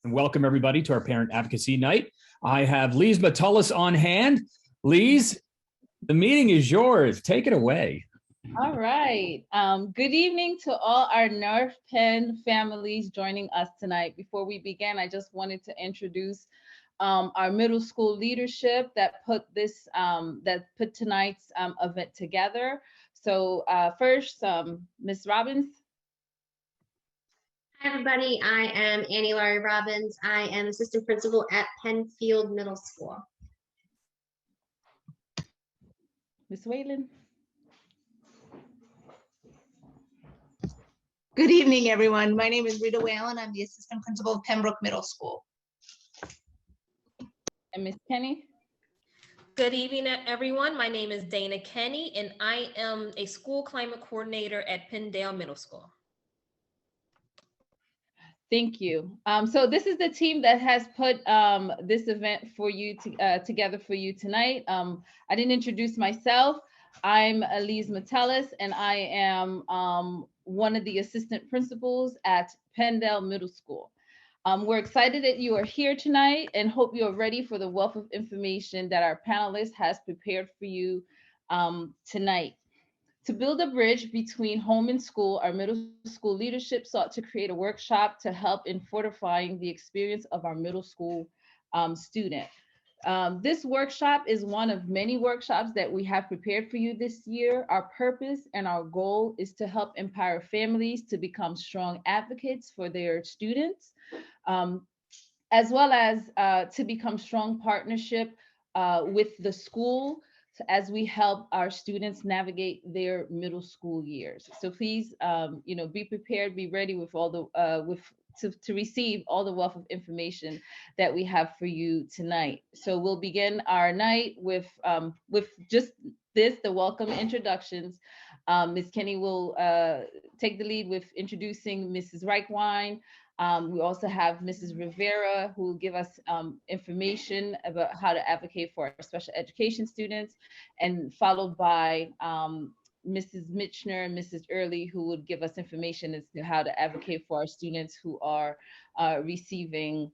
And welcome everybody to our Parent Advocacy Night. I have Lise Metellus on hand. Lise, the meeting is yours. Take it away. All right. Good evening to all our North Penn families joining us tonight. Before we begin, I just wanted to introduce our middle school leadership that put tonight's event together. So first, Ms. Robbins. Hi, everybody. I am Annie Laurie Robbins. I am assistant principal at Penfield Middle School. Ms. Whalen. Good evening, everyone. My name is Rita Whalen. I'm the assistant principal of Pembroke Middle School. And Ms. Kenny. Good evening, everyone. My name is Dana Kenny, and I am a school climate coordinator at Penndale Middle School. Thank you. So this is the team that has put this event for you together for you tonight. I didn't introduce myself. I'm Lise Metellus, and I am one of the assistant principals at Penndale Middle School. We're excited that you are here tonight and hope you are ready for the wealth of information that our panelist has prepared for you tonight. To build a bridge between home and school, our middle school leadership sought to create a workshop to help in fortifying the experience of our middle school student. This workshop is one of many workshops that we have prepared for you this year. Our purpose and our goal is to help empower families to become strong advocates for their students, as well as to become strong partnership with the school as we help our students navigate their middle school years. So please, be prepared, be ready with all the to receive all the wealth of information that we have for you tonight. So we'll begin our night with just the welcome introductions. Ms. Kenny will take the lead with introducing Mrs. Reichwein. We also have Mrs. Rivera, who will give us information about how to advocate for our special education students, and followed by Mrs. Mitchner and Mrs. Early, who would give us information as to how to advocate for our students who are receiving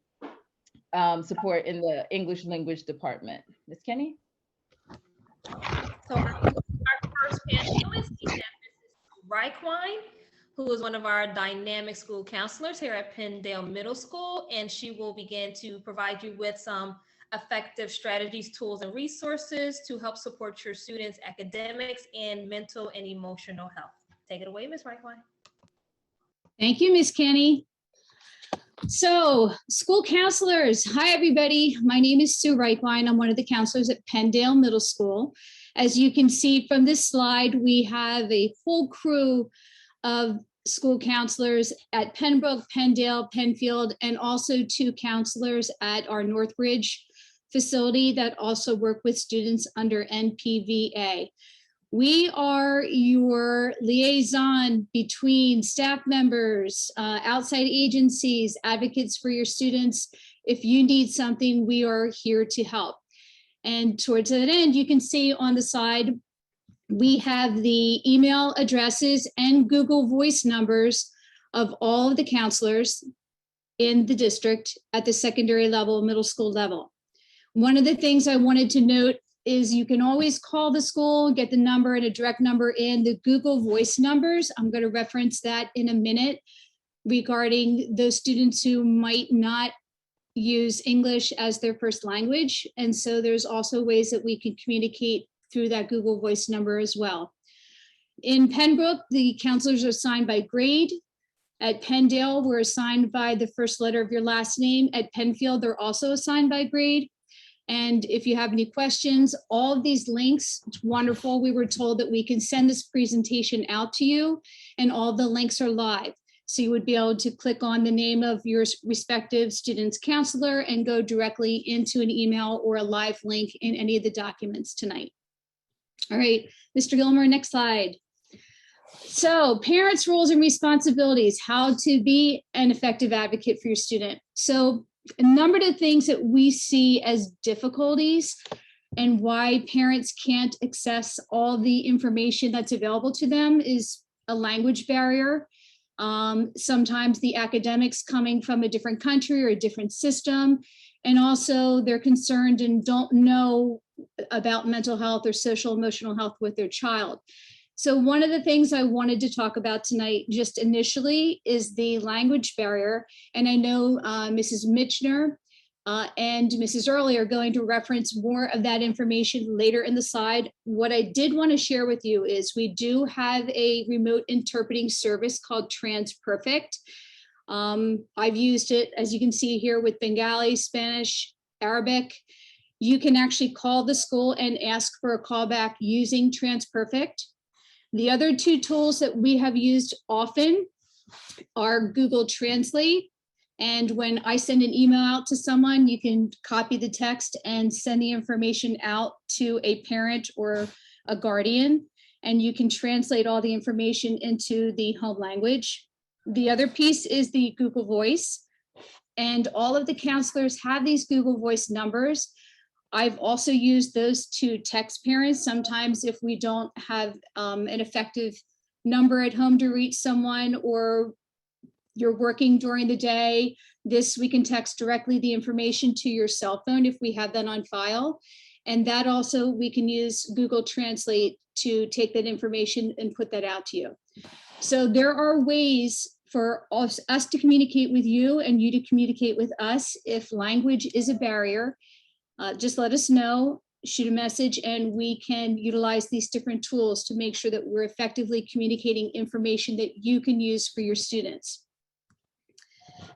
support in the English language department. Ms. Kenny? So our first panelist is Mrs. Reichwein, who is one of our dynamic school counselors here at Penndale Middle School, and she will begin to provide you with some effective strategies, tools, and resources to help support your students' academics and mental and emotional health. Take it away, Ms. Reichwein. Thank you, Ms. Kenny. So, school counselors, hi everybody. My name is Sue Reichwein. I'm one of the counselors at Penndale Middle School. As you can see from this slide, we have a full crew of school counselors at Pembroke, Penndale, Penfield, and also 2 counselors at our Northbridge facility that also work with students under NPVA. We are your liaison between staff members, outside agencies, advocates for your students. If you need something, we are here to help. And towards that end, you can see on the side, we have the email addresses and Google Voice numbers of all of the counselors in the district at the secondary level, middle school level. One of the things I wanted to note is you can always call the school, get the number and a direct number in the Google Voice numbers. I'm going to reference that in a minute regarding those students who might not use English as their first language. And so there's also ways that we can communicate through that Google Voice number as well. In Pembroke, the counselors are assigned by grade. At Penndale, we're assigned by the first letter of your last name. At Penfield, they're also assigned by grade. And if you have any questions, all of these links, it's wonderful. We were told that we can send this presentation out to you, and all the links are live. So you would be able to click on the name of your respective student's counselor and go directly into an email or a live link in any of the documents tonight. All right, Mr. Gilmore, next slide. So parents' roles and responsibilities, how to be an effective advocate for your student. So a number of things that we see as difficulties and why parents can't access all the information that's available to them is a language barrier. Sometimes the academics coming from a different country or a different system. And also they're concerned and don't know about mental health or social emotional health with their child. So one of the things I wanted to talk about tonight, just initially, is the language barrier. And I know Mrs. Mitchner and Mrs. Early are going to reference more of that information later in the slide. What I did want to share with you is we do have a remote interpreting service called TransPerfect. I've used it, as you can see here, with Bengali, Spanish, Arabic. You can actually call the school and ask for a callback using TransPerfect. The other two tools that we have used often are Google Translate. And when I send an email out to someone, you can copy the text and send the information out to a parent or a guardian, and you can translate all the information into the home language. The other piece is the Google Voice, and all of the counselors have these Google Voice numbers. I've also used those to text parents. Sometimes if we don't have an effective number at home to reach someone, or you're working during the day, we can text directly the information to your cell phone if we have that on file. And that also, we can use Google Translate to take that information and put that out to you. So there are ways for us to communicate with you and you to communicate with us. If language is a barrier, just let us know, shoot a message, and we can utilize these different tools to make sure that we're effectively communicating information that you can use for your students.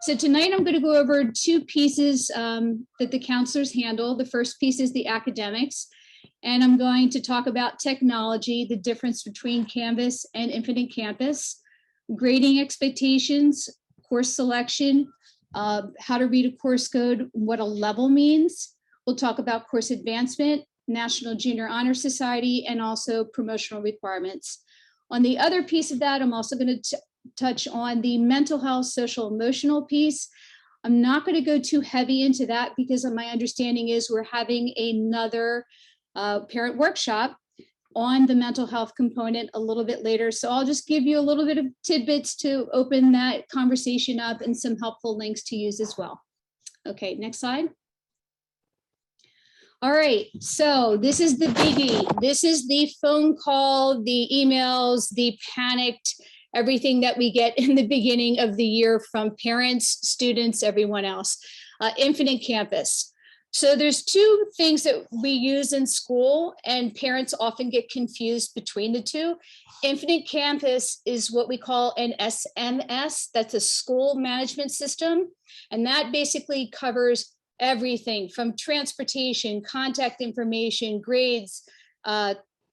So tonight I'm going to go over two pieces that the counselors handle. The first piece is the academics, and I'm going to talk about technology, the difference between Canvas and Infinite Campus, grading expectations, course selection, how to read a course code, what a level means. We'll talk about course advancement, National Junior Honor Society, and also promotional requirements. On the other piece of that, I'm also going to touch on the mental health, social, emotional piece. I'm not going to go too heavy into that because my understanding is we're having another parent workshop on the mental health component a little bit later. So I'll just give you a little bit of tidbits to open that conversation up and some helpful links to use as well. Okay, next slide. All right, so this is the biggie. This is the phone call, the emails, the panicked, everything that we get in the beginning of the year from parents, students, everyone else. Infinite Campus. So there's two things that we use in school, and parents often get confused between the two. Infinite Campus is what we call an SMS. That's a school management system. And that basically covers everything from transportation, contact information, grades,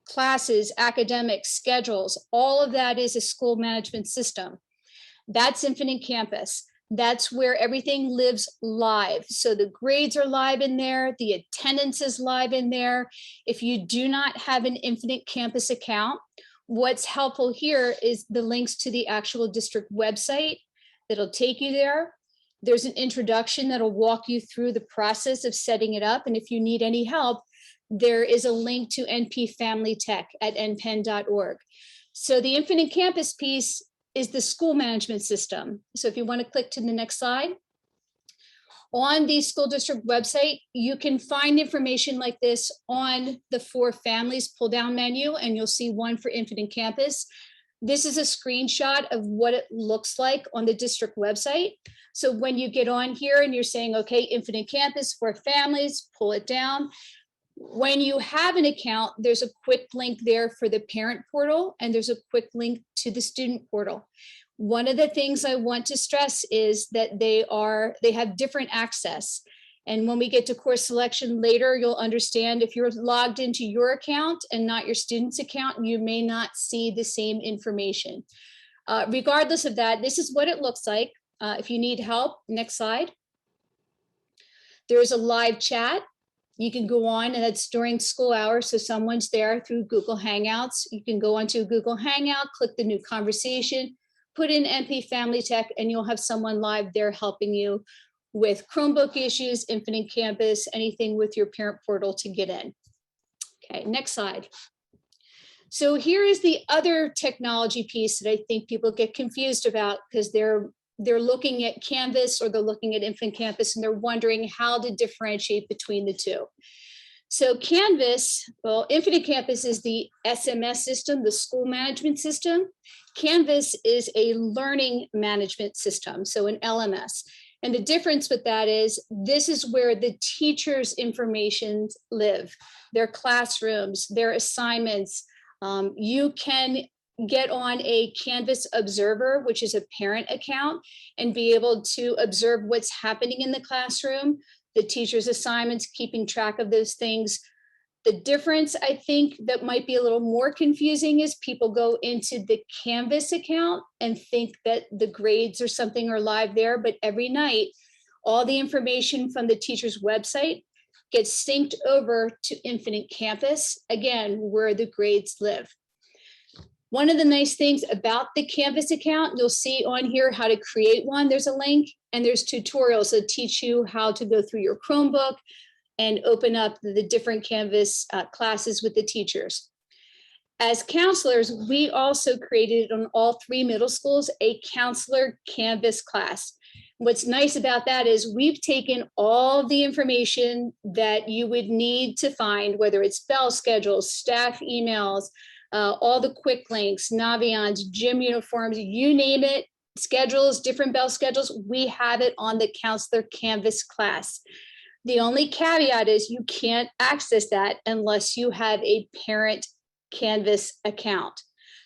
classes, academics, schedules. All of that is a school management system. That's Infinite Campus. That's where everything lives live. So the grades are live in there, the attendance is live in there. If you do not have an Infinite Campus account, what's helpful here is the links to the actual district website that'll take you there. There's an introduction that'll walk you through the process of setting it up. And if you need any help, there is a link to NP Family Tech at npenn.org. So the Infinite Campus piece is the school management system. So if you want to click to the next slide. On the school district website, you can find information like this on the For Families pull-down menu, and you'll see one for Infinite Campus. This is a screenshot of what it looks like on the district website. So when you get on here and you're saying, okay, Infinite Campus for Families, pull it down. When you have an account, there's a quick link there for the parent portal, and there's a quick link to the student portal. One of the things I want to stress is that they have different access. And when we get to course selection later, you'll understand if you're logged into your account and not your student's account, you may not see the same information. Regardless of that, this is what it looks like. If you need help, next slide. There's a live chat. You can go on, and that's during school hours. So someone's there through Google Hangouts. You can go onto Google Hangout, click the new conversation, put in NP Family Tech, and you'll have someone live there helping you with Chromebook issues, Infinite Campus, anything with your parent portal to get in. Okay, next slide. So here is the other technology piece that I think people get confused about, because they're looking at Canvas or they're looking at Infinite Campus and they're wondering how to differentiate between the two. So Canvas, well, Infinite Campus is the SMS system, the school management system. Canvas is a learning management system, so an LMS. And the difference with that is this is where the teachers' information live, their classrooms, their assignments. You can get on a Canvas Observer, which is a parent account, and be able to observe what's happening in the classroom, the teacher's assignments, keeping track of those things. The difference, I think, that might be a little more confusing is people go into the Canvas account and think that the grades or something are live there, but every night, all the information from the teacher's website gets synced over to Infinite Campus, again, where the grades live. One of the nice things about the Canvas account, you'll see on here how to create one. There's a link and there's tutorials that teach you how to go through your Chromebook and open up the different Canvas classes with the teachers. As counselors, we also created on all 3 middle schools a counselor Canvas class. What's nice about that is we've taken all the information that you would need to find, whether it's bell schedules, staff emails, all the quick links, Navions, gym uniforms, you name it, schedules, different bell schedules, we have it on the counselor Canvas class. The only caveat is you can't access that unless you have a parent Canvas account.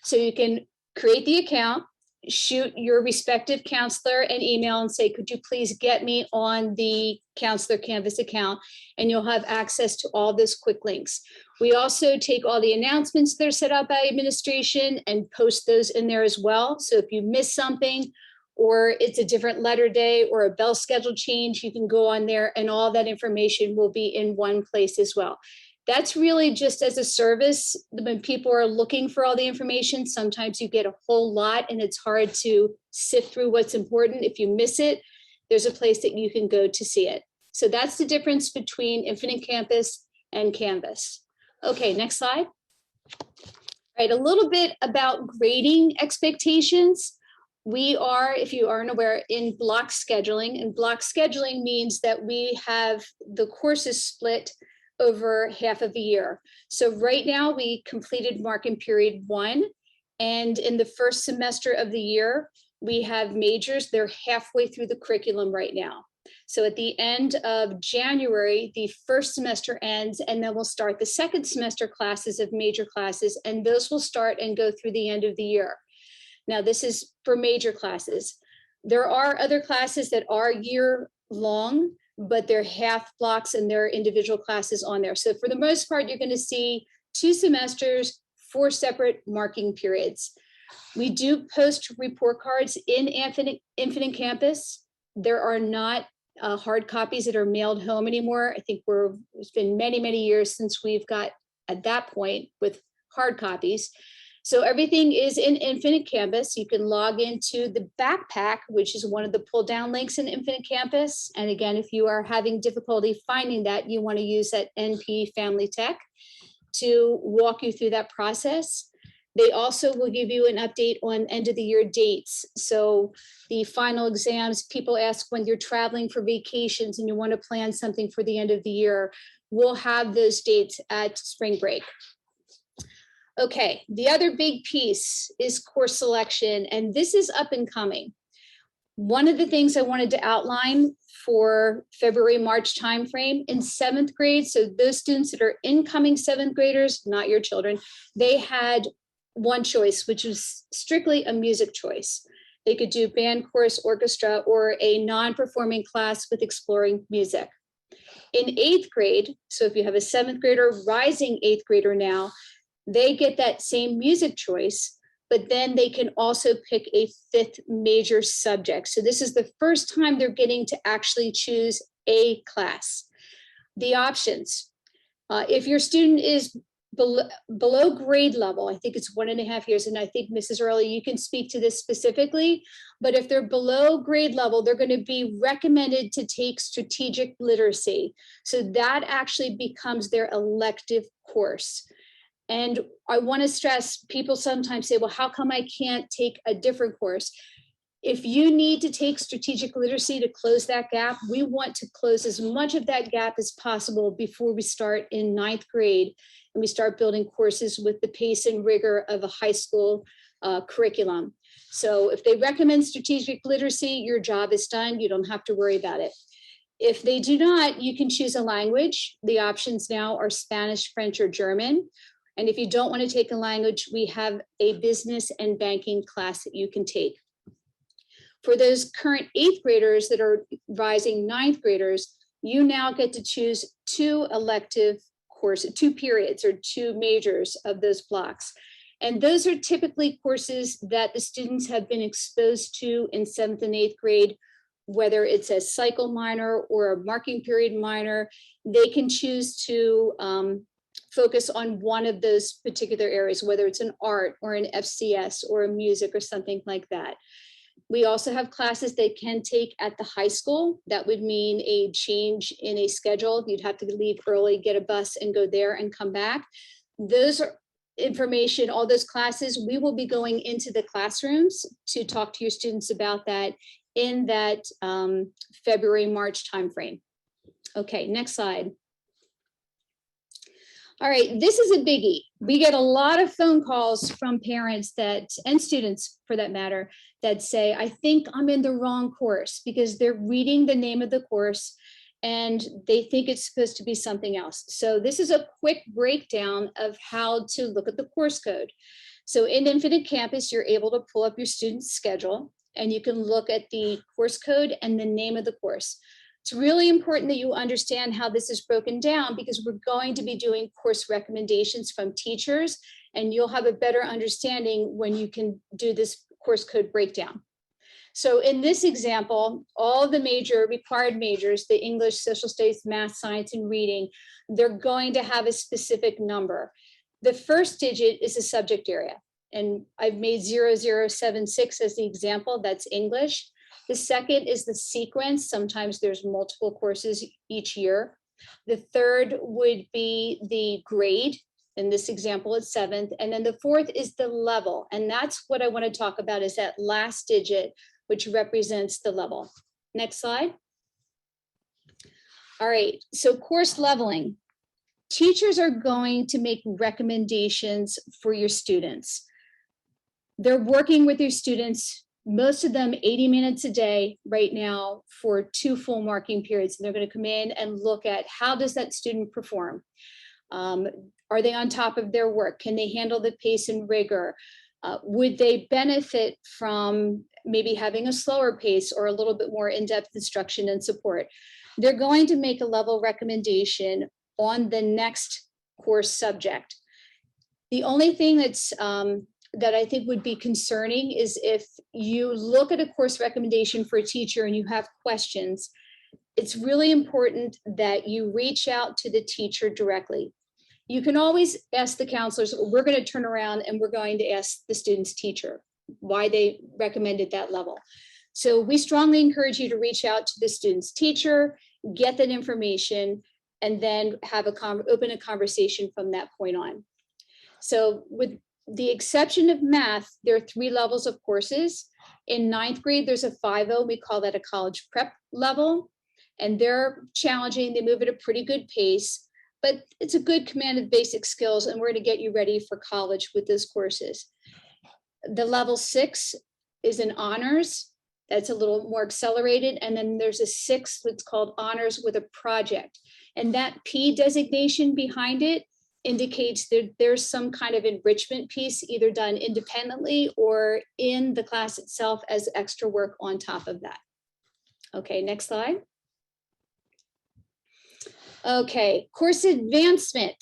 So you can create the account, shoot your respective counselor an email and say, could you please get me on the counselor Canvas account? And you'll have access to all those quick links. We also take all the announcements that are set out by administration and post those in there as well. So if you miss something, or it's a different letter day or a bell schedule change, you can go on there and all that information will be in one place as well. That's really just as a service. When people are looking for all the information, sometimes you get a whole lot and it's hard to sift through what's important. If you miss it, there's a place that you can go to see it. So that's the difference between Infinite Campus and Canvas. Okay, next slide. All right, a little bit about grading expectations. We are, if you aren't aware, in block scheduling, and block scheduling means that we have the courses split over half of a year. So right now we completed marking period 1, and in the first semester of the year, we have majors. They're halfway through the curriculum right now. So at the end of January, the first semester ends, and then we'll start the second semester classes of major classes, and those will start and go through the end of the year. Now, this is for major classes. There are other classes that are year long, but they're half blocks and they're individual classes on there. So for the most part, you're going to see 2 semesters, 4 separate marking periods. We do post report cards in Infinite Campus. There are not hard copies that are mailed home anymore. I think it's been many, many years since we've got at that point with hard copies. So everything is in Infinite Campus. You can log into the backpack, which is one of the pull down links in Infinite Campus. And again, if you are having difficulty finding that, you want to use that NP Family Tech to walk you through that process. They also will give you an update on end of the year dates. So the final exams, people ask when you're traveling for vacations and you want to plan something for the end of the year, we'll have those dates at spring break. Okay, the other big piece is course selection, and this is up and coming. One of the things I wanted to outline for February, March timeframe in 7th grade, so those students that are incoming 7th graders, not your children, they had one choice, which was strictly a music choice. They could do band, chorus, orchestra, or a non-performing class with exploring music. In 8th grade, so if you have a 7th grader, rising 8th grader now, they get that same music choice, but then they can also pick a 5th major subject. So this is the first time they're getting to actually choose a class. The options, if your student is below grade level, I think it's 1.5 years, and I think Mrs. Early, you can speak to this specifically, but if they're below grade level, they're going to be recommended to take strategic literacy. So that actually becomes their elective course. And I want to stress, people sometimes say, well, how come I can't take a different course? If you need to take strategic literacy to close that gap, we want to close as much of that gap as possible before we start in 9th grade and we start building courses with the pace and rigor of a high school curriculum. So if they recommend strategic literacy, your job is done. You don't have to worry about it. If they do not, you can choose a language. The options now are Spanish, French, or German. And if you don't want to take a language, we have a business and banking class that you can take. For those current 8th graders that are rising 9th graders, you now get to choose 2 elective courses, 2 periods or 2 majors of those blocks. And those are typically courses that the students have been exposed to in 7th and 8th grade, whether it's a cycle minor or a marking period minor. They can choose to focus on one of those particular areas, whether it's an art or an FCS or a music or something like that. We also have classes they can take at the high school. That would mean a change in a schedule. You'd have to leave early, get a bus and go there and come back. Those are information, all those classes, we will be going into the classrooms to talk to your students about that in that February, March timeframe. Okay, next slide. All right, this is a biggie. We get a lot of phone calls from parents that, and students for that matter, that say, I think I'm in the wrong course, because they're reading the name of the course and they think it's supposed to be something else. So this is a quick breakdown of how to look at the course code. So in Infinite Campus, you're able to pull up your student's schedule and you can look at the course code and the name of the course. It's really important that you understand how this is broken down, because we're going to be doing course recommendations from teachers, and you'll have a better understanding when you can do this course code breakdown. So in this example, all the major required majors, the English, social studies, math, science, and reading, they're going to have a specific number. The first digit is a subject area, and I've made 0076 as the example, that's English. The second is the sequence. Sometimes there's multiple courses each year. The third would be the grade. In this example, it's 7th. And then the fourth is the level. And that's what I want to talk about, is that last digit, which represents the level. Next slide. All right, so course leveling. Teachers are going to make recommendations for your students. They're working with your students, most of them 80 minutes a day right now for 2 full marking periods. And they're going to come in and look at, how does that student perform? Are they on top of their work? Can they handle the pace and rigor? Would they benefit from maybe having a slower pace or a little bit more in-depth instruction and support? They're going to make a level recommendation on the next course subject. The only thing that's that I think would be concerning is if you look at a course recommendation for a teacher and you have questions, it's really important that you reach out to the teacher directly. You can always ask the counselors, we're going to turn around and we're going to ask the student's teacher why they recommended that level. So we strongly encourage you to reach out to the student's teacher, get that information, and then have open a conversation from that point on. So with the exception of math, there are 3 levels of courses. In 9th grade, there's a 5.0, we call that a college prep level, and they're challenging, they move at a pretty good pace, but it's a good command of basic skills, and we're going to get you ready for college with those courses. The level 6 is an honors, that's a little more accelerated, and then there's a 6 that's called honors with a project, and that P designation behind it indicates that there's some kind of enrichment piece either done independently or in the class itself as extra work on top of that. Okay, next slide. Okay, course advancement.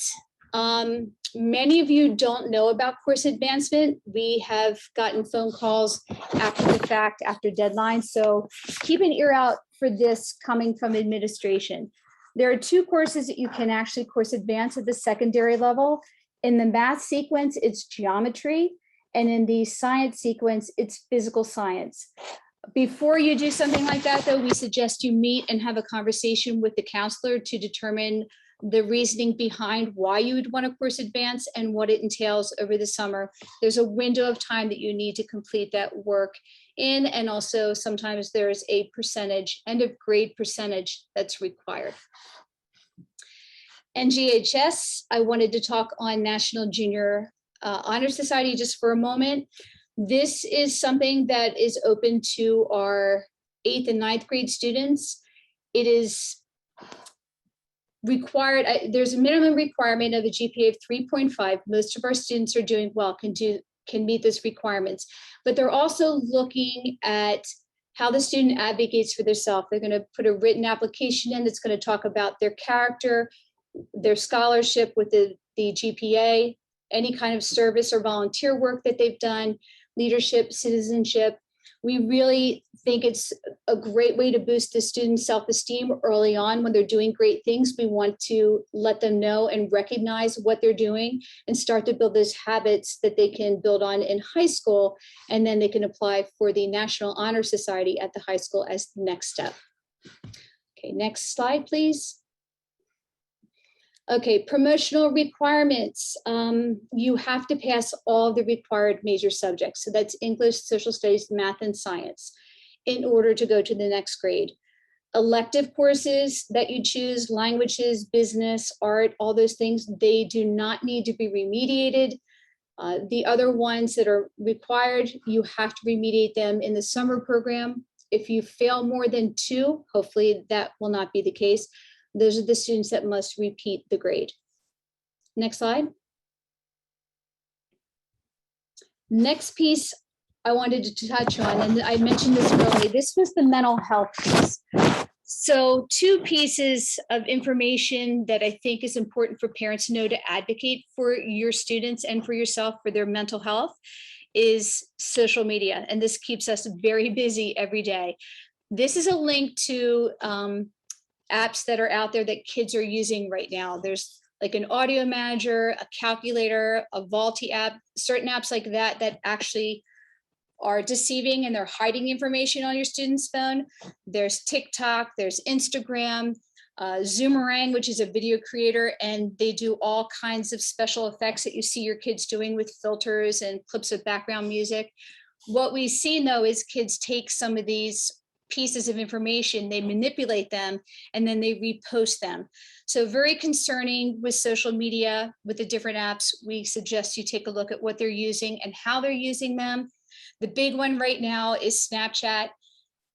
Many of you don't know about course advancement. We have gotten phone calls after the fact, after deadline. So keep an ear out for this coming from administration. There are 2 courses that you can actually course advance at the secondary level. In the math sequence, it's geometry. And in the science sequence, it's physical science. Before you do something like that, though, we suggest you meet and have a conversation with the counselor to determine the reasoning behind why you would want a course advance and what it entails over the summer. There's a window of time that you need to complete that work in, and also sometimes there's a percentage, end of grade percentage that's required. NGHS, I wanted to talk on National Junior Honor Society just for a moment. This is something that is open to our 8th and 9th grade students. It is required, there's a minimum requirement of a GPA of 3.5. Most of our students are doing well, can meet those requirements, but they're also looking at how the student advocates for themselves. They're going to put a written application in that's going to talk about their character, their scholarship with the GPA, any kind of service or volunteer work that they've done, leadership, citizenship. We really think it's a great way to boost the students' self-esteem early on when they're doing great things. We want to let them know and recognize what they're doing and start to build those habits that they can build on in high school, and then they can apply for the National Honor Society at the high school as the next step. Okay, next slide, please. Okay, promotional requirements. You have to pass all the required major subjects. So that's English, social studies, math, and science in order to go to the next grade. Elective courses that you choose, languages, business, art, all those things, they do not need to be remediated. The other ones that are required, you have to remediate them in the summer program. If you fail more than 2, hopefully that will not be the case. Those are the students that must repeat the grade. Next slide. Next piece I wanted to touch on, and I mentioned this earlier, this was the mental health piece. So 2 pieces of information that I think is important for parents to know to advocate for your students and for yourself for their mental health is social media. And this keeps us very busy every day. This is a link to apps that are out there that kids are using right now. There's like an audio manager, a calculator, a Vaulty app, certain apps like that that actually are deceiving and they're hiding information on your student's phone. There's TikTok, there's Instagram, Zoomerang, which is a video creator, and they do all kinds of special effects that you see your kids doing with filters and clips of background music. What we've seen though is kids take some of these pieces of information, they manipulate them, and then they repost them. So very concerning with social media, with the different apps. We suggest you take a look at what they're using and how they're using them. The big one right now is Snapchat.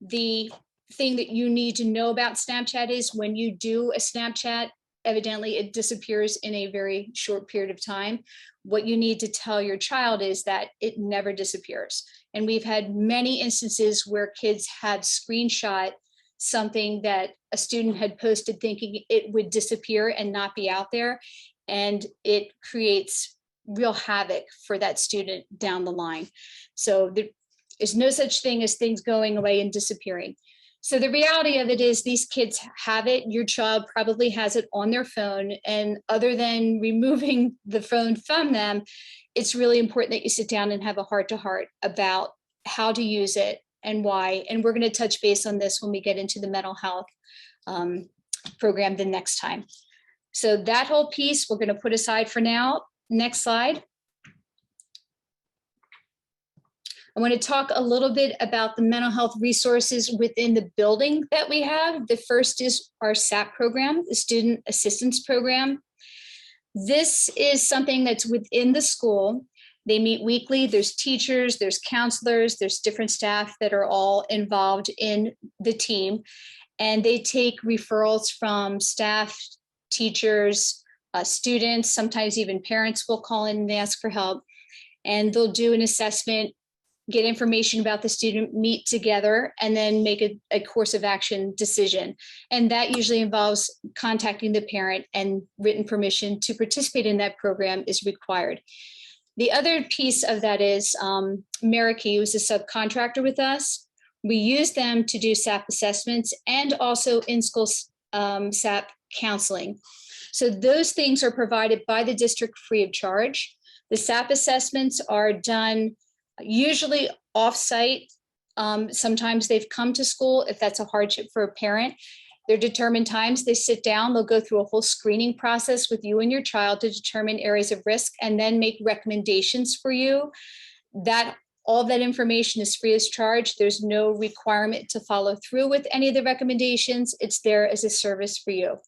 The thing that you need to know about Snapchat is when you do a Snapchat, evidently it disappears in a very short period of time. What you need to tell your child is that it never disappears. And we've had many instances where kids had screenshot something that a student had posted thinking it would disappear and not be out there. And it creates real havoc for that student down the line. So there is no such thing as things going away and disappearing. So the reality of it is these kids have it. Your child probably has it on their phone. And other than removing the phone from them, it's really important that you sit down and have a heart-to-heart about how to use it and why. And we're going to touch base on this when we get into the mental health program the next time. So that whole piece we're going to put aside for now. Next slide. I want to talk a little bit about the mental health resources within the building that we have. The first is our SAP program, the Student Assistance Program. This is something that's within the school. They meet weekly. There's teachers, there's counselors, there's different staff that are all involved in the team. And they take referrals from staff, teachers, students, sometimes even parents will call in and ask for help. And they'll do an assessment, get information about the student, meet together, and then make a course of action decision. And that usually involves contacting the parent, and written permission to participate in that program is required. The other piece of that is Meraki, who's a subcontractor with us. We use them to do SAP assessments and also in-school SAP counseling. So those things are provided by the district free of charge. The SAP assessments are done usually off-site. Sometimes they've come to school if that's a hardship for a parent. They're determined times. They sit down, they'll go through a whole screening process with you and your child to determine areas of risk and then make recommendations for you. That all of that information is free of charge. There's no requirement to follow through with any of the recommendations. It's there as a service for you.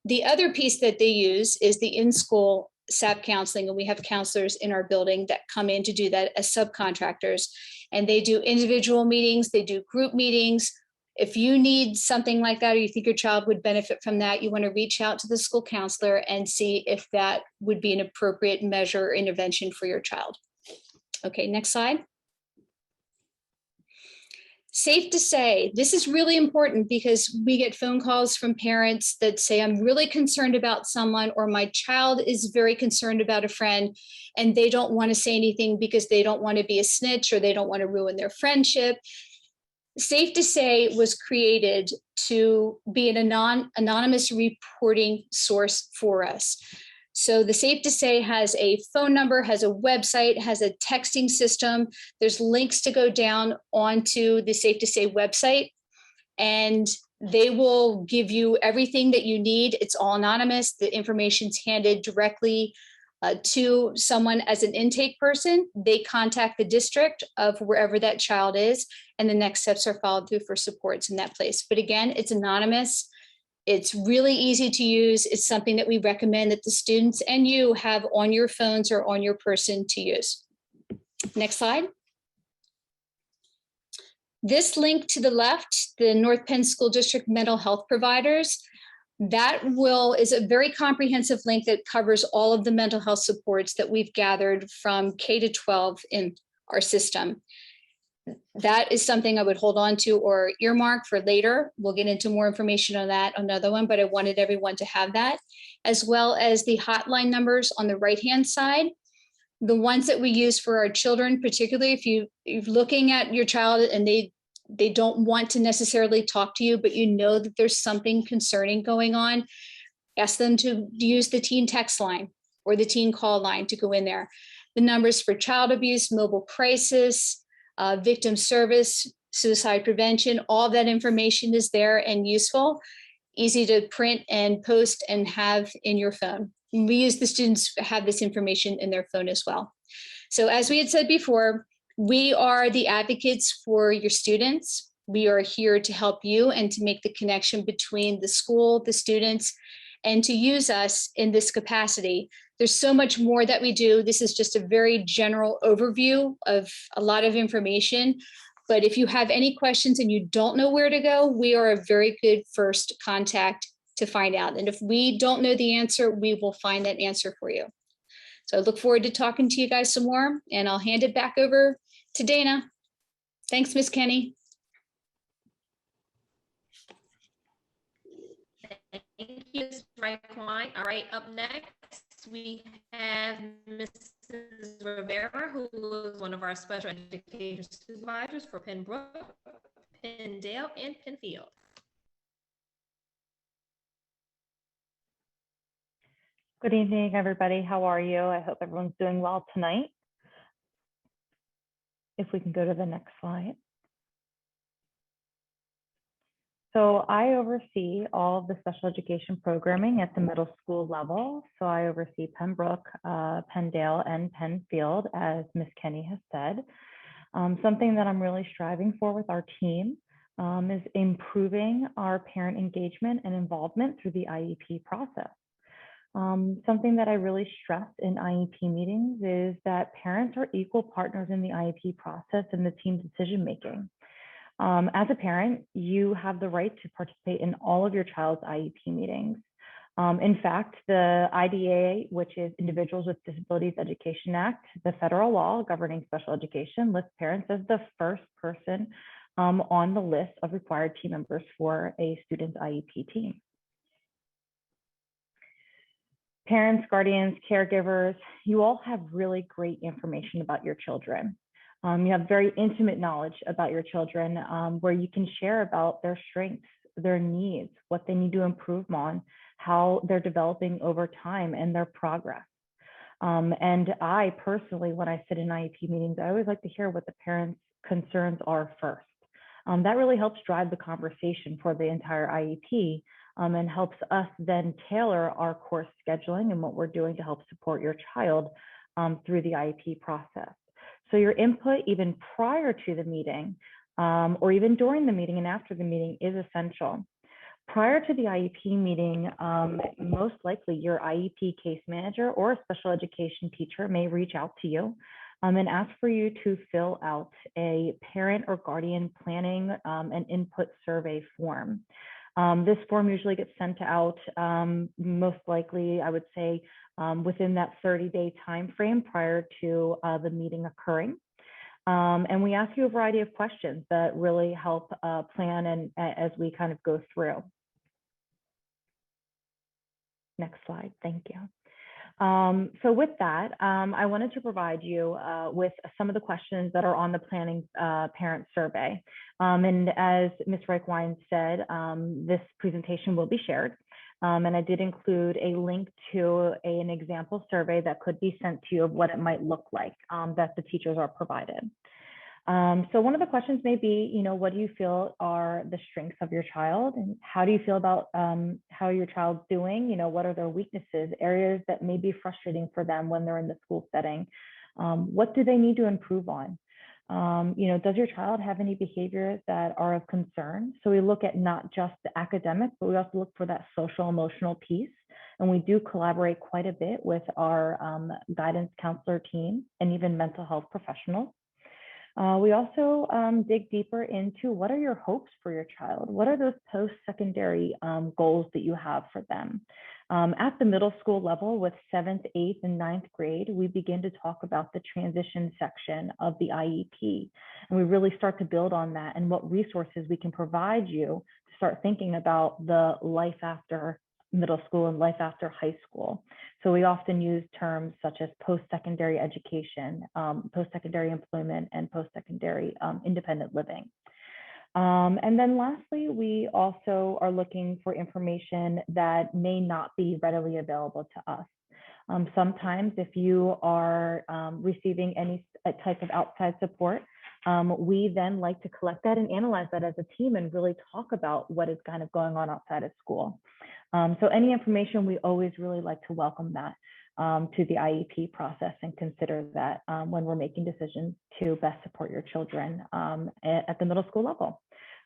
The other piece that they use is the in-school SAP counseling, and we have counselors in our building that come in to do that as subcontractors. And they do individual meetings, they do group meetings. If you need something like that, or you think your child would benefit from that, you want to reach out to the school counselor and see if that would be an appropriate measure or intervention for your child. Okay, next slide. Safe to say, this is really important because we get phone calls from parents that say, I'm really concerned about someone, or my child is very concerned about a friend, and they don't want to say anything because they don't want to be a snitch or they don't want to ruin their friendship. Safe to Say was created to be an anonymous reporting source for us. So the Safe to Say has a phone number, has a website, has a texting system. There's links to go down onto the Safe to Say website, and they will give you everything that you need. It's all anonymous. The information's handed directly to someone as an intake person. They contact the district of wherever that child is, and the next steps are followed through for supports in that place. But again, it's anonymous. It's really easy to use. It's something that we recommend that the students and you have on your phones or on your person to use. Next slide. This link to the left, the North Penn School District mental health providers, that is a very comprehensive link that covers all of the mental health supports that we've gathered from K to 12 in our system. That is something I would hold on to or earmark for later. We'll get into more information on that, another one, but I wanted everyone to have that, as well as the hotline numbers on the right-hand side. The ones that we use for our children, particularly if you're looking at your child and they don't want to necessarily talk to you, but you know that there's something concerning going on, ask them to use the teen text line or the teen call line to go in there. The numbers for child abuse, mobile crisis, victim service, suicide prevention, all that information is there and useful, easy to print and post and have in your phone. And we use the students to have this information in their phone as well. So as we had said before, we are the advocates for your students. We are here to help you and to make the connection between the school, the students, and to use us in this capacity. There's so much more that we do. This is just a very general overview of a lot of information. But if you have any questions and you don't know where to go, we are a very good first contact to find out. And if we don't know the answer, we will find that answer for you. So I look forward to talking to you guys some more, and I'll hand it back over to Dana. Thanks, Ms. Kenny. Thank you, Ms. Reichwein. All right, up next, we have Mrs. Rivera, who is one of our special education supervisors for Pembroke, Penndale, and Penfield. Good evening, everybody. How are you? I hope everyone's doing well tonight. If we can go to the next slide. So I oversee all of the special education programming at the middle school level. So I oversee Pembroke, Penndale, and Penfield, as Ms. Kenny has said. Something that I'm really striving for with our team is improving our parent engagement and involvement through the IEP process. Something that I really stress in IEP meetings is that parents are equal partners in the IEP process and the team decision making. As a parent, you have the right to participate in all of your child's IEP meetings. In fact, the IDEA, which is Individuals with Disabilities Education Act, the federal law governing special education, lists parents as the first person on the list of required team members for a student's IEP team. Parents, guardians, caregivers, you all have really great information about your children. You have very intimate knowledge about your children where you can share about their strengths, their needs, what they need to improve on, how they're developing over time and their progress. And I personally, when I sit in IEP meetings, I always like to hear what the parents' concerns are first. That really helps drive the conversation for the entire IEP, and helps us then tailor our course scheduling and what we're doing to help support your child through the IEP process. So your input even prior to the meeting, or even during the meeting and after the meeting, is essential. Prior to the IEP meeting, most likely your IEP case manager or a special education teacher may reach out to you and ask for you to fill out a parent or guardian planning and input survey form. This form usually gets sent out most likely, I would say, within that 30-day time frame prior to the meeting occurring. And we ask you a variety of questions that really help plan and as we kind of go through. Next slide, thank you. So with that, I wanted to provide you with some of the questions that are on the planning parent survey. And as Ms. Reichwein said, this presentation will be shared. And I did include a link to an example survey that could be sent to you of what it might look like that the teachers are provided. So one of the questions may be, you know, what do you feel are the strengths of your child? And how do you feel about how your child's doing? You know, what are their weaknesses, areas that may be frustrating for them when they're in the school setting? What do they need to improve on? You know, does your child have any behaviors that are of concern? So we look at not just the academic, but we also look for that social emotional piece. And we do collaborate quite a bit with our guidance counselor team and even mental health professionals. We also dig deeper into what are your hopes for your child? What are those post-secondary goals that you have for them? At the middle school level with 7th, 8th, and 9th grade, we begin to talk about the transition section of the IEP. And we really start to build on that and what resources we can provide you to start thinking about the life after middle school and life after high school. So we often use terms such as post-secondary education, post-secondary employment, and post-secondary independent living. And then lastly, we also are looking for information that may not be readily available to us. Sometimes if you are receiving any type of outside support, we then like to collect that and analyze that as a team and really talk about what is kind of going on outside of school. So any information, we always really like to welcome that to the IEP process and consider that when we're making decisions to best support your children at the middle school level.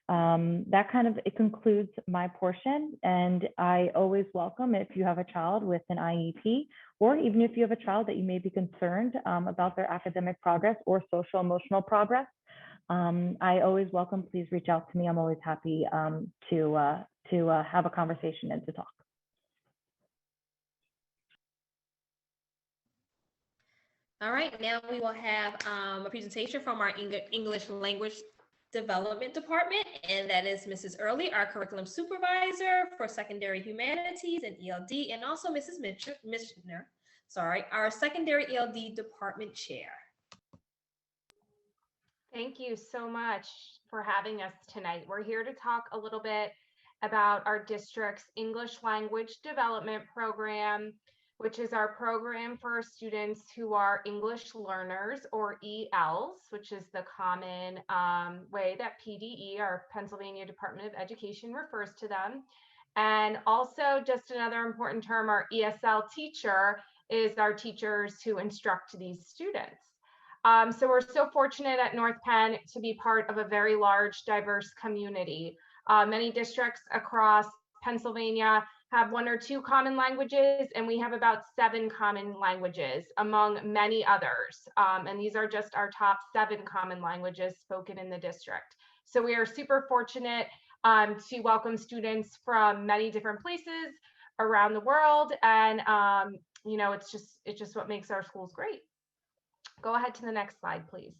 That kind of, it concludes my portion, and I always welcome if you have a child with an IEP, or even if you have a child that you may be concerned about their academic progress or social emotional progress. I always welcome, please reach out to me. I'm always happy to have a conversation and to talk. All right, now we will have a presentation from our English language development department, and that is Mrs. Early, our curriculum supervisor for secondary humanities and ELD, and also Mrs. Michener, our secondary ELD department chair. Thank you so much for having us tonight. We're here to talk a little bit about our district's English language development program, which is our program for students who are English learners, or ELs, which is the common way that PDE, our Pennsylvania Department of Education, refers to them. And also, just another important term, our ESL teacher is our teachers who instruct these students. So we're so fortunate at North Penn to be part of a very large, diverse community. Many districts across Pennsylvania have 1 or 2 common languages, and we have about 7 common languages among many others. And these are just our top 7 common languages spoken in the district. So we are super fortunate to welcome students from many different places around the world. And, you know, it's just what makes our schools great. Go ahead to the next slide, please.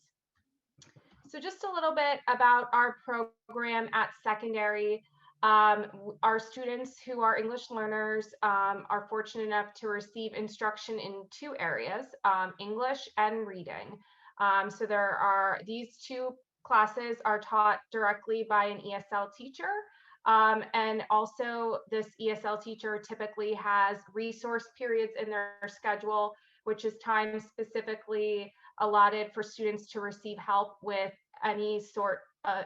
So just a little bit about our program at secondary. Our students who are English learners are fortunate enough to receive instruction in 2 areas, English and reading. So there are these 2 classes are taught directly by an ESL teacher. And also this ESL teacher typically has resource periods in their schedule, which is time specifically allotted for students to receive help with any sort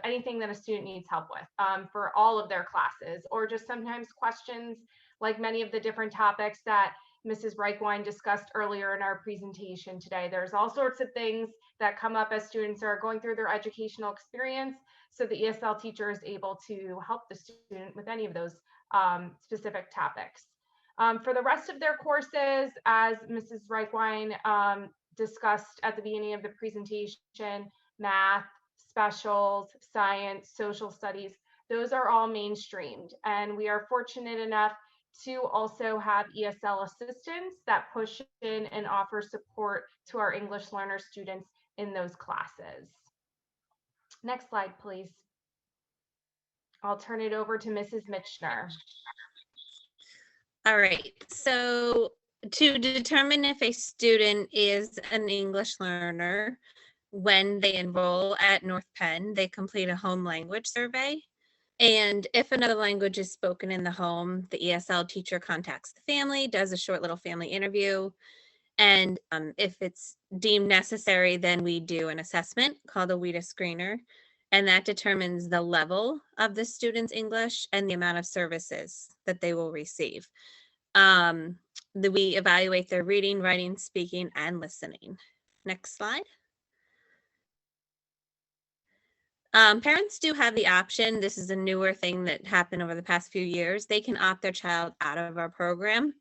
anything that a student needs help with for all of their classes, or just sometimes questions like many of the different topics that Mrs. Reichwein discussed earlier in our presentation today. There's all sorts of things that come up as students are going through their educational experience. So the ESL teacher is able to help the student with any of those specific topics. For the rest of their courses, as Mrs. Reichwein discussed at the beginning of the presentation, math, specials, science, social studies, those are all mainstreamed. And we are fortunate enough to also have ESL assistants that push in and offer support to our English learner students in those classes. Next slide, please. I'll turn it over to Mrs. Mitchner. All right, so to determine if a student is an English learner, when they enroll at North Penn, they complete a home language survey. And if another language is spoken in the home, the ESL teacher contacts the family, does a short little family interview. And if it's deemed necessary, then we do an assessment called a WIDA screener. And that determines the level of the student's English and the amount of services that they will receive. We evaluate their reading, writing, speaking, and listening. Next slide. Parents do have the option. This is a newer thing that happened over the past few years. They can opt their child out of our program.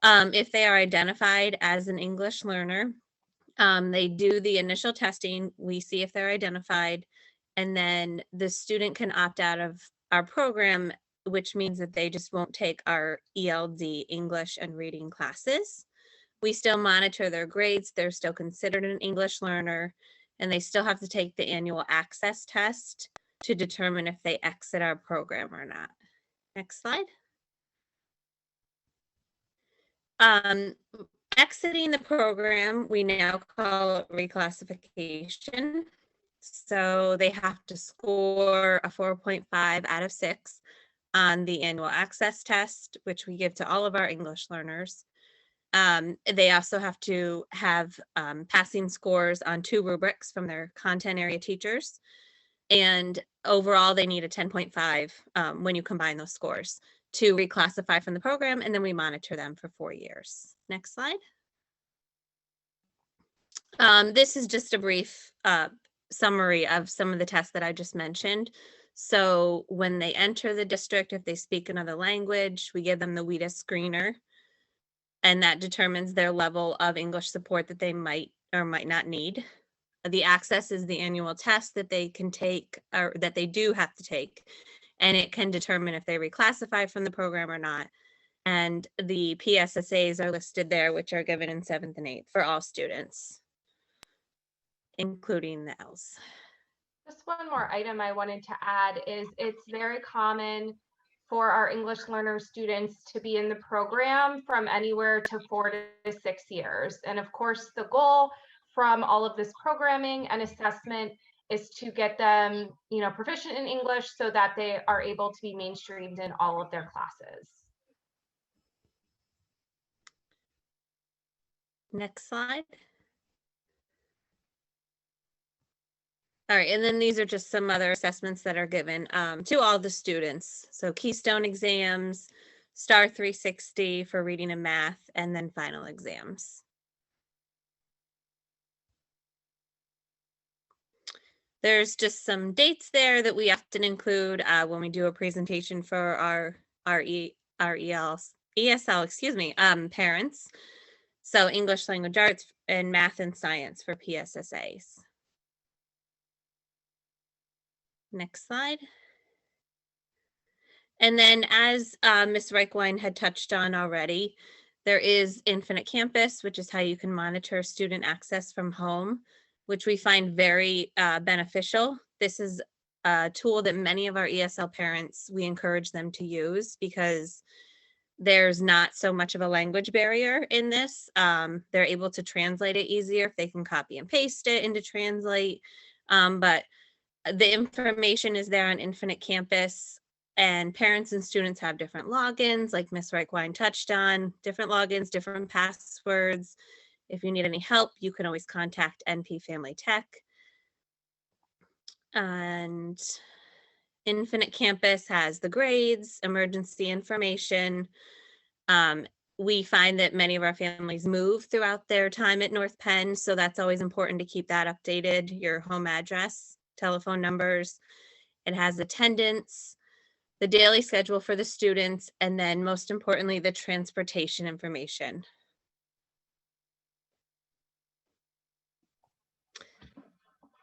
If they are identified as an English learner, they do the initial testing. We see if they're identified, and then the student can opt out of our program, which means that they just won't take our ELD English and reading classes. We still monitor their grades. They're still considered an English learner, and they still have to take the annual access test to determine if they exit our program or not. Next slide. Exiting the program, we now call it reclassification. So they have to score a 4.5 out of 6 on the annual access test, which we give to all of our English learners. They also have to have passing scores on 2 rubrics from their content area teachers. And overall, they need a 10.5 when you combine those scores to reclassify from the program, and then we monitor them for 4 years. Next slide. This is just a brief summary of some of the tests that I just mentioned. So when they enter the district, if they speak another language, we give them the WIDA screener, and that determines their level of English support that they might or might not need. The access is the annual test that they can take, or that they do have to take, and it can determine if they reclassify from the program or not. And the PSSAs are listed there, which are given in 7th and 8th for all students, including the ELs. Just one more item I wanted to add is it's very common for our English learner students to be in the program from anywhere to 4 to 6 years. And of course, the goal from all of this programming and assessment is to get them, proficient in English so that they are able to be mainstreamed in all of their classes. Next slide. All right, and then these are just some other assessments that are given to all the students. So Keystone exams, STAR 360 for reading and math, and then final exams. There's just some dates there that we often include when we do a presentation for our ESL, parents. So English language arts and math and science for PSSAs. Next slide. And then as Ms. Reichwein had touched on already, there is Infinite Campus, which is how you can monitor student access from home, which we find very beneficial. This is a tool that many of our ESL parents, we encourage them to use because there's not so much of a language barrier in this. They're able to translate it easier if they can copy and paste it into Translate. But the information is there on Infinite Campus, and parents and students have different logins, like Ms. Reichwein touched on, different logins, different passwords. If you need any help, you can always contact NP Family Tech. And Infinite Campus has the grades, emergency information. We find that many of our families move throughout their time at North Penn, so that's always important to keep that updated, your home address, telephone numbers. It has attendance, the daily schedule for the students, and then most importantly, the transportation information.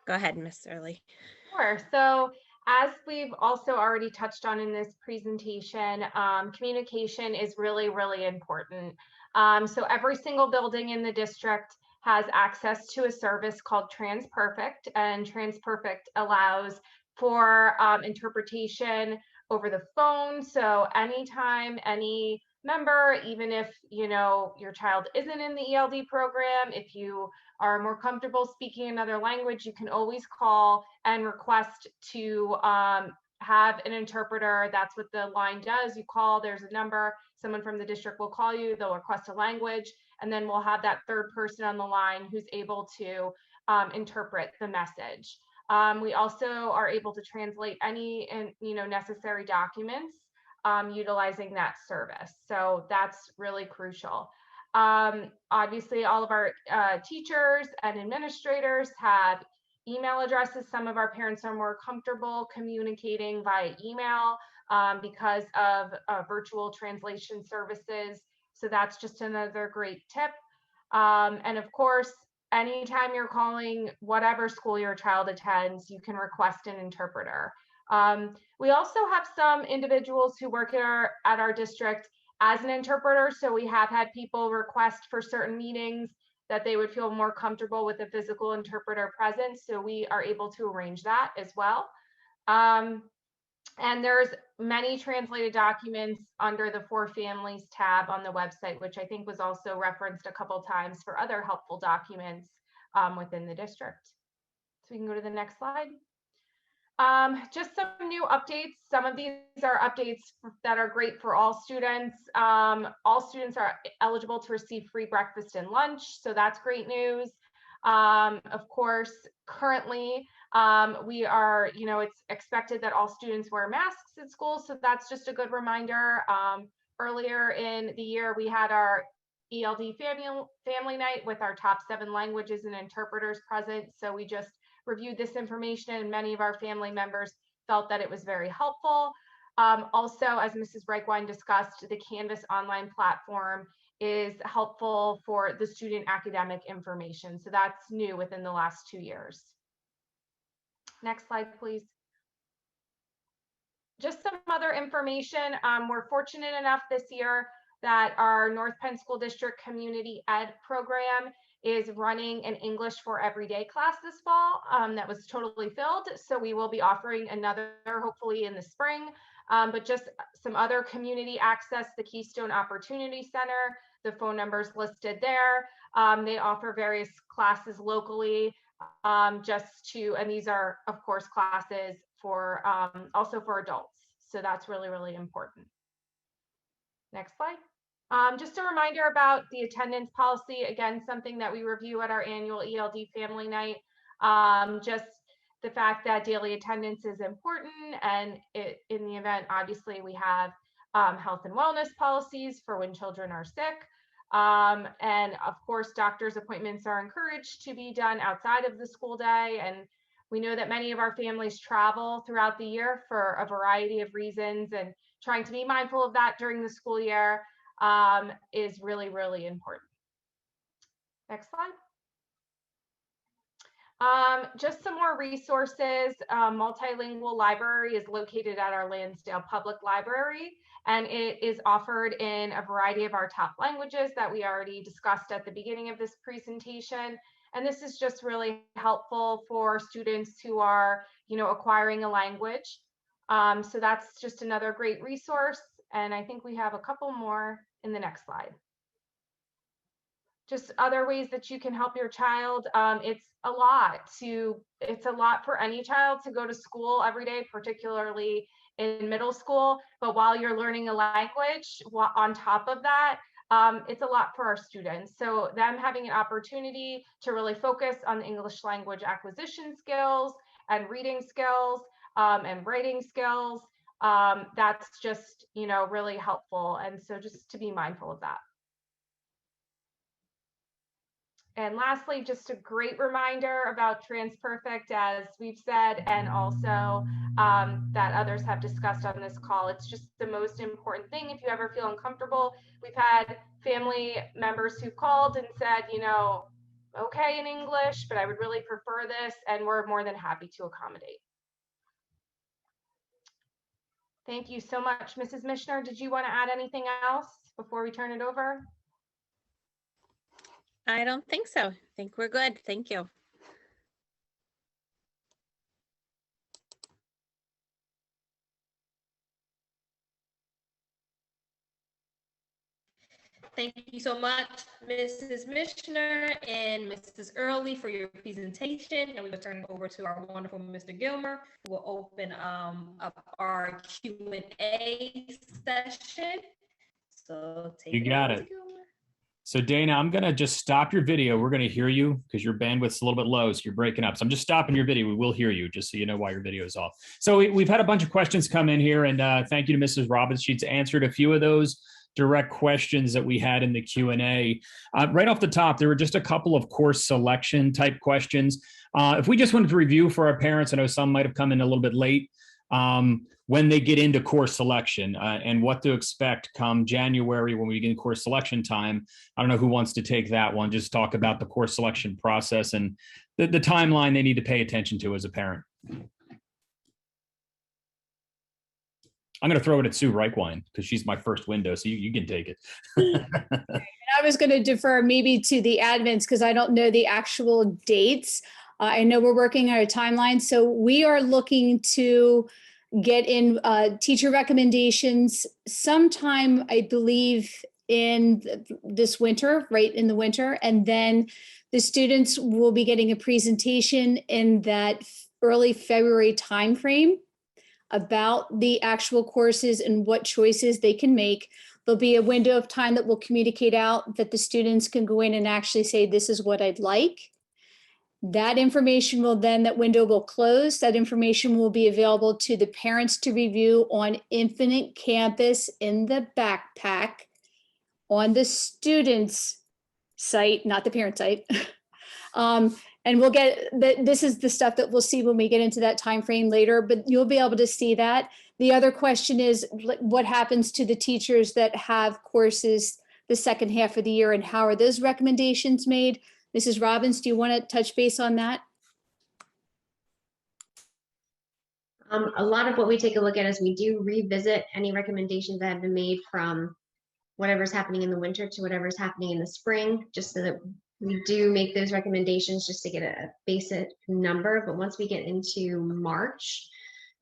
Go ahead, Ms. Early. Sure. So as we've also already touched on in this presentation, communication is really, really important. So every single building in the district has access to a service called TransPerfect, and TransPerfect allows for interpretation over the phone. So anytime any member, even if your child isn't in the ELD program, if you are more comfortable speaking another language, you can always call and request to have an interpreter. That's what the line does. You call, there's a number, someone from the district will call you, they'll request a language, and then we'll have that third person on the line who's able to interpret the message. We also are able to translate any necessary documents utilizing that service. So that's really crucial. Obviously, all of our teachers and administrators have email addresses. Some of our parents are more comfortable communicating via email because of virtual translation services. So that's just another great tip. And of course, anytime you're calling whatever school your child attends, you can request an interpreter. We also have some individuals who work at our district as an interpreter. So we have had people request for certain meetings that they would feel more comfortable with a physical interpreter present. So we are able to arrange that as well. And there's many translated documents under the For Families tab on the website, which I think was also referenced a couple times for other helpful documents within the district. So we can go to the next slide. Just some new updates. Some of these are updates that are great for all students. All students are eligible to receive free breakfast and lunch, so that's great news. Of course, currently we are, it's expected that all students wear masks at school, so that's just a good reminder. Earlier in the year, we had our ELD family night with our top 7 languages and interpreters present, so we just reviewed this information, and many of our family members felt that it was very helpful. Also, as Mrs. Reichwein discussed, the Canvas online platform is helpful for the student academic information. So that's new within the last 2 years. Next slide, please. Just some other information. We're fortunate enough this year that our North Penn School District Community Ed program is running an English for Everyday class this fall that was totally filled. So we will be offering another hopefully in the spring, but just some other community access, the Keystone Opportunity Center, the phone numbers listed there. They offer various classes locally and these are of course classes for also for adults. So that's really, really important. Next slide. Just a reminder about the attendance policy, again, something that we review at our annual ELD family night. Just the fact that daily attendance is important, and in the event, obviously, we have health and wellness policies for when children are sick. And of course, doctor's appointments are encouraged to be done outside of the school day. And we know that many of our families travel throughout the year for a variety of reasons, and trying to be mindful of that during the school year is really, really important. Next slide. Just some more resources. Multilingual Library is located at our Lansdale Public Library, and it is offered in a variety of our top languages that we already discussed at the beginning of this presentation. And this is just really helpful for students who are, acquiring a language. So that's just another great resource. And I think we have a couple more in the next slide. Just other ways that you can help your child. It's a lot for any child to go to school every day, particularly in middle school. But while you're learning a language, on top of that, it's a lot for our students. So them having an opportunity to really focus on the English language acquisition skills and reading skills and writing skills. That's just, really helpful. And so just to be mindful of that. And lastly, just a great reminder about TransPerfect, as we've said, and also that others have discussed on this call. It's just the most important thing. If you ever feel uncomfortable, we've had family members who called and said, okay in English, but I would really prefer this, and we're more than happy to accommodate. Thank you so much. Mrs. Mishner, did you want to add anything else before we turn it over? I don't think so. I think we're good. Thank you. Thank you so much, Mrs. Mishner and Mrs. Early, for your presentation. And we will turn it over to our wonderful Mr. Gilmer, who will open up our Q&A session. So take You got it. So Dana, I'm going to just stop your video. We're going to hear you because your bandwidth's a little bit low, so you're breaking up. So I'm just stopping your video. We will hear you, just so you know why your video is off. So we've had a bunch of questions come in here, and thank you to Mrs. Robbins. She's answered a few of those direct questions that we had in the Q&A. Right off the top, there were just a couple of course selection type questions. If we just wanted to review for our parents, I know some might have come in a little bit late, when they get into course selection and what to expect come January when we begin course selection time. I don't know who wants to take that one. Just talk about the course selection process and the timeline they need to pay attention to as a parent. I'm going to throw it at Sue Reichwein because she's my first window, so you can take it. I was going to defer maybe to the admins because I don't know the actual dates. I know we're working on a timeline, so we are looking to get in teacher recommendations sometime, I believe, in this winter, right in the winter. And then the students will be getting a presentation in that early February timeframe about the actual courses and what choices they can make. There'll be a window of time that will communicate out that the students can go in and actually say, this is what I'd like. That information will then, that window will close. That information will be available to the parents to review on Infinite Campus in the backpack on the students' site, not the parent site. And we'll get, this is the stuff that we'll see when we get into that time frame later, but you'll be able to see that. The other question is what happens to the teachers that have courses the second half of the year and how are those recommendations made? Mrs. Robbins, do you want to touch base on that? A lot of what we take a look at is we do revisit any recommendations that have been made from whatever's happening in the winter to whatever's happening in the spring, just so that we do make those recommendations just to get a basic number. But once we get into March,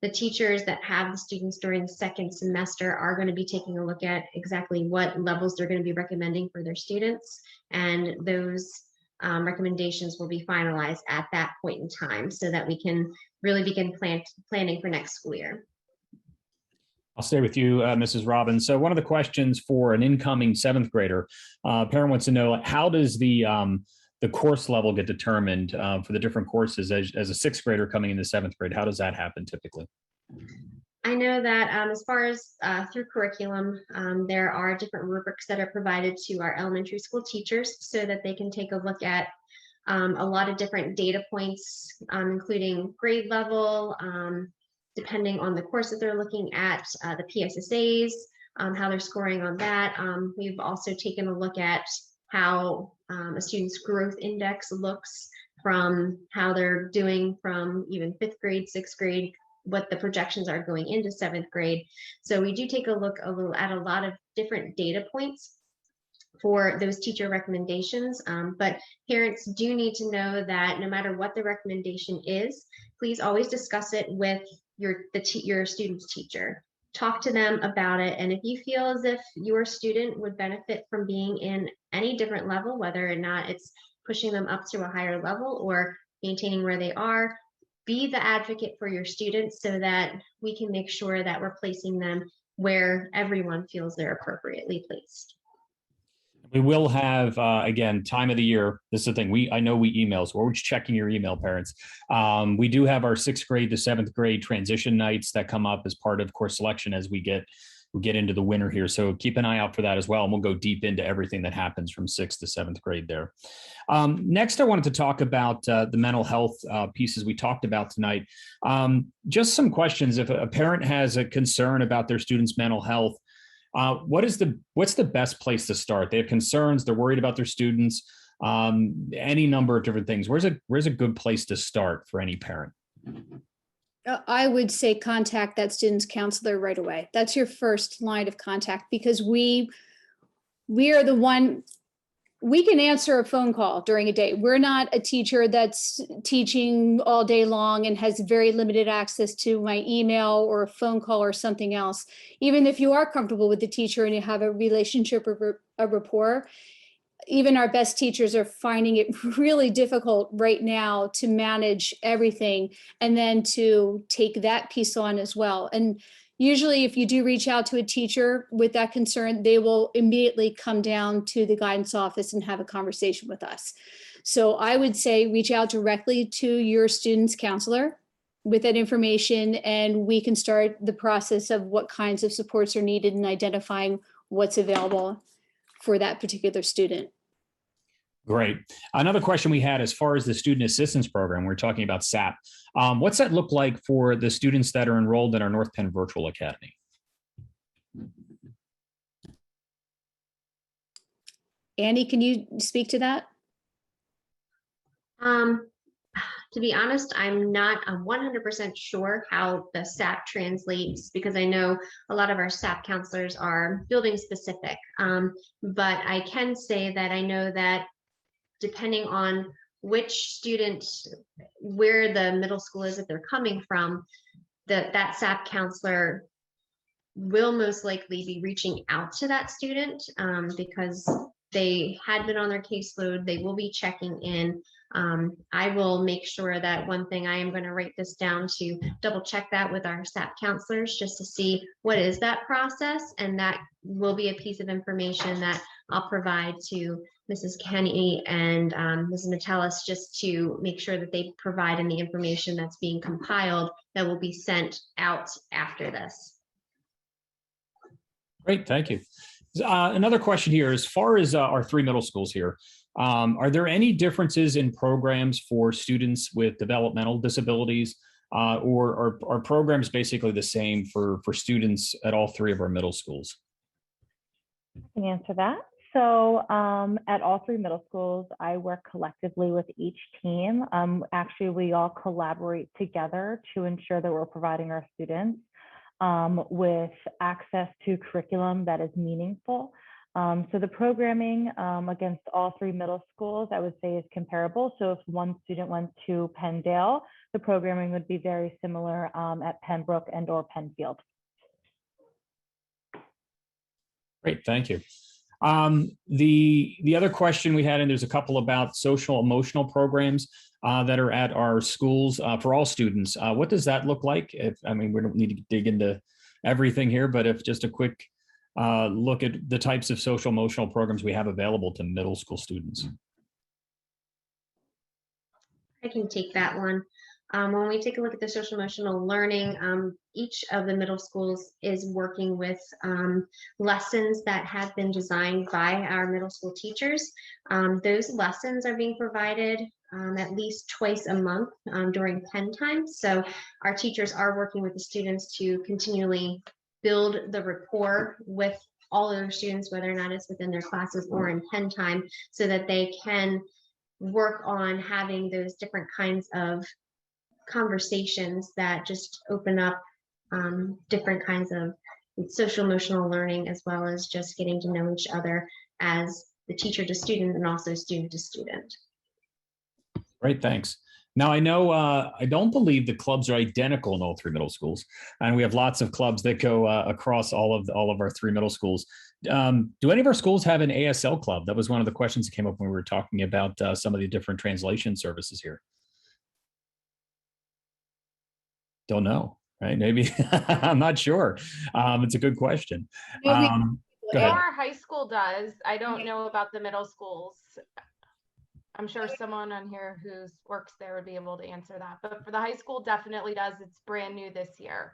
the teachers that have the students during the second semester are going to be taking a look at exactly what levels they're going to be recommending for their students. And those recommendations will be finalized at that point in time so that we can really begin planning for next school year. I'll stay with you, Mrs. Robbins. So one of the questions for an incoming seventh grader, parent wants to know, how does the course level get determined for the different courses as a sixth grader coming into seventh grade? How does that happen typically? I know that as far as through curriculum, there are different rubrics that are provided to our elementary school teachers so that they can take a look at a lot of different data points, including grade level, depending on the course that they're looking at, the PSSAs, how they're scoring on that. We've also taken a look at how a student's growth index looks from how they're doing from even fifth grade, sixth grade, what the projections are going into seventh grade. So we do take a look at a lot of different data points for those teacher recommendations, but parents do need to know that no matter what the recommendation is, please always discuss it with your student's teacher. Talk to them about it, and if you feel as if your student would benefit from being in any different level, whether or not it's pushing them up to a higher level or maintaining where they are, be the advocate for your students so that we can make sure that we're placing them where everyone feels they're appropriately placed. We will have, again, time of the year. This is the thing. I know we email, so we're just checking your email, parents. We do have our 6th grade to 7th grade transition nights that come up as part of course selection as we get into the winter here. So keep an eye out for that as well. And we'll go deep into everything that happens from 6th to 7th grade there. Next, I wanted to talk about the mental health pieces we talked about tonight. Just some questions. If a parent has a concern about their student's mental health, what's the best place to start? They have concerns. They're worried about their students. Any number of different things. Where's a good place to start for any parent? I would say contact that student's counselor right away. That's your first line of contact, because we are the one. We can answer a phone call during a day. We're not a teacher that's teaching all day long and has very limited access to my email or a phone call or something else. Even if you are comfortable with the teacher and you have a relationship or a rapport, even our best teachers are finding it really difficult right now to manage everything and then to take that piece on as well. And usually if you do reach out to a teacher with that concern, they will immediately come down to the guidance office and have a conversation with us. So I would say reach out directly to your student's counselor with that information, and we can start the process of what kinds of supports are needed and identifying what's available for that particular student. Great. Another question we had as far as the student assistance program, we're talking about SAP. What's that look like for the students that are enrolled in our North Penn Virtual Academy? Annie, can you speak to that? To be honest, I'm not 100% sure how the SAP translates, because I know a lot of our SAP counselors are building specific. But I can say that I know that depending on which student, where the middle school is that they're coming from, that SAP counselor will most likely be reaching out to that student because they had been on their caseload. They will be checking in. I will make sure that one thing, I am going to write this down to double check that with our SAP counselors just to see what is that process. And that will be a piece of information that I'll provide to Mrs. Kenny and Mrs. Metellus, just to make sure that they provide any information that's being compiled that will be sent out after this. Great, thank you. Another question here, as far as our 3 middle schools here, are there any differences in programs for students with developmental disabilities, or are programs basically the same for students at all 3 of our middle schools? I can answer that. So at all 3 middle schools, I work collectively with each team. Actually, we all collaborate together to ensure that we're providing our students with access to curriculum that is meaningful. So the programming against all 3 middle schools, I would say, is comparable. So if one student went to Penndale, the programming would be very similar at Pembroke and or Penfield. Great, thank you. The other question we had, and there's a couple about social emotional programs that are at our schools for all students. What does that look like? I mean, we don't need to dig into everything here, but if just a quick look at the types of social emotional programs we have available to middle school students. I can take that one. When we take a look at the social emotional learning, each of the middle schools is working with lessons that have been designed by our middle school teachers. Those lessons are being provided at least twice a month during Penn time. So our teachers are working with the students to continually build the rapport with all of their students, whether or not it's within their classes or in Penn time, so that they can work on having those different kinds of conversations that just open up different kinds of social emotional learning, as well as just getting to know each other as the teacher to student and also student to student. Great, thanks. Now, I know I don't believe the clubs are identical in all 3 middle schools, and we have lots of clubs that go across all of our 3 middle schools. Do any of our schools have an ASL club? That was one of the questions that came up when we were talking about some of the different translation services here. Don't know, right? Maybe I'm not sure. It's a good question. Go ahead. Our high school does. I don't know about the middle schools. I'm sure someone on here who works there would be able to answer that. But for the high school, definitely does. It's brand new this year.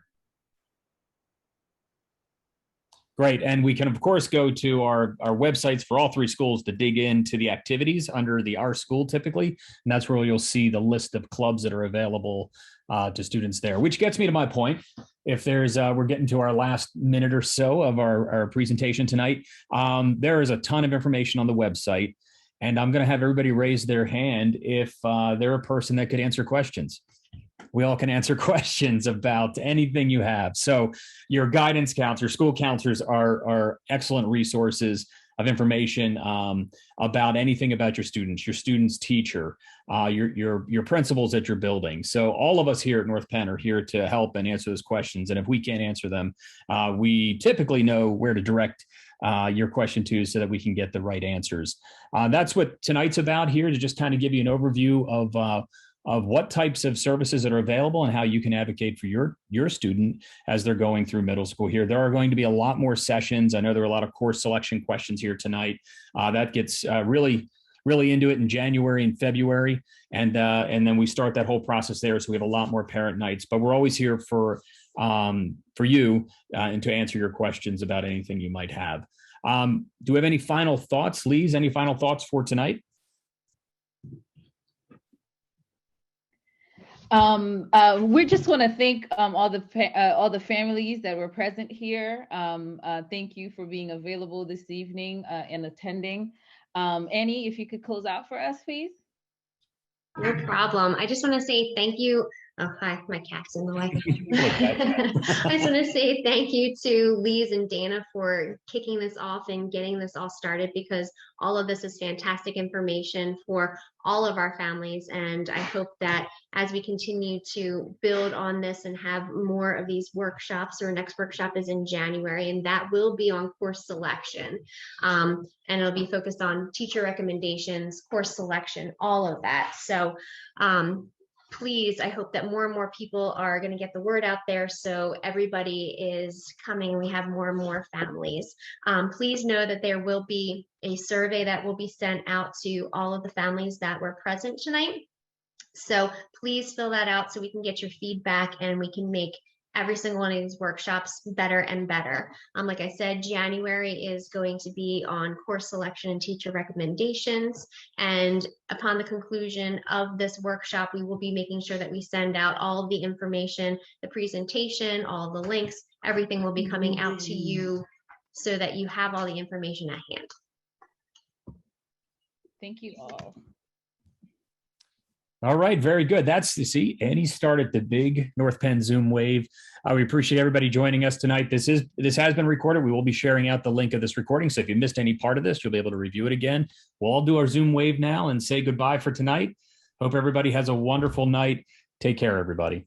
Great. And we can, of course, go to our websites for all three schools to dig into the activities under the Our School typically. And that's where you'll see the list of clubs that are available to students there, which gets me to my point. If there's, we're getting to our last minute or so of our presentation tonight. There is a ton of information on the website. And I'm going to have everybody raise their hand if they're a person that could answer questions. We all can answer questions about anything you have. So your guidance counselors, school counselors are excellent resources of information about anything about your student's teacher, your principals at your building. So all of us here at North Penn are here to help and answer those questions. And if we can't answer them, we typically know where to direct your question to so that we can get the right answers. That's what tonight's about here, to just kind of give you an overview of what types of services that are available and how you can advocate for your student as they're going through middle school here. There are going to be a lot more sessions. I know there are a lot of course selection questions here tonight. That gets really into it in January and February. And then we start that whole process there. So we have a lot more parent nights, but we're always here for you and to answer your questions about anything you might have. Do we have any final thoughts, Lise? Any final thoughts for tonight? We just want to thank all the families that were present here. Thank you for being available this evening and attending. Annie, if you could close out for us, please. No problem. I just want to say thank you. Oh, hi, my cat's in the way. I just want to say thank you to Lise and Dana for kicking this off and getting this all started, because all of this is fantastic information for all of our families. And I hope that as we continue to build on this and have more of these workshops, our next workshop is in January, and that will be on course selection. And it'll be focused on teacher recommendations, course selection, all of that. So please, I hope that more and more people are going to get the word out there, so everybody is coming. We have more and more families. Please know that there will be a survey that will be sent out to all of the families that were present tonight. So please fill that out so we can get your feedback and we can make every single one of these workshops better and better. Like I said, January is going to be on course selection and teacher recommendations. And upon the conclusion of this workshop, we will be making sure that we send out all of the information, the presentation, all the links, everything will be coming out to you so that you have all the information at hand. Thank you all. All right, very good. That's, you see, Annie started the big North Penn Zoom wave. We appreciate everybody joining us tonight. This has been recorded. We will be sharing out the link of this recording. So if you missed any part of this, you'll be able to review it again. We'll all do our Zoom wave now and say goodbye for tonight. Hope everybody has a wonderful night. Take care, everybody.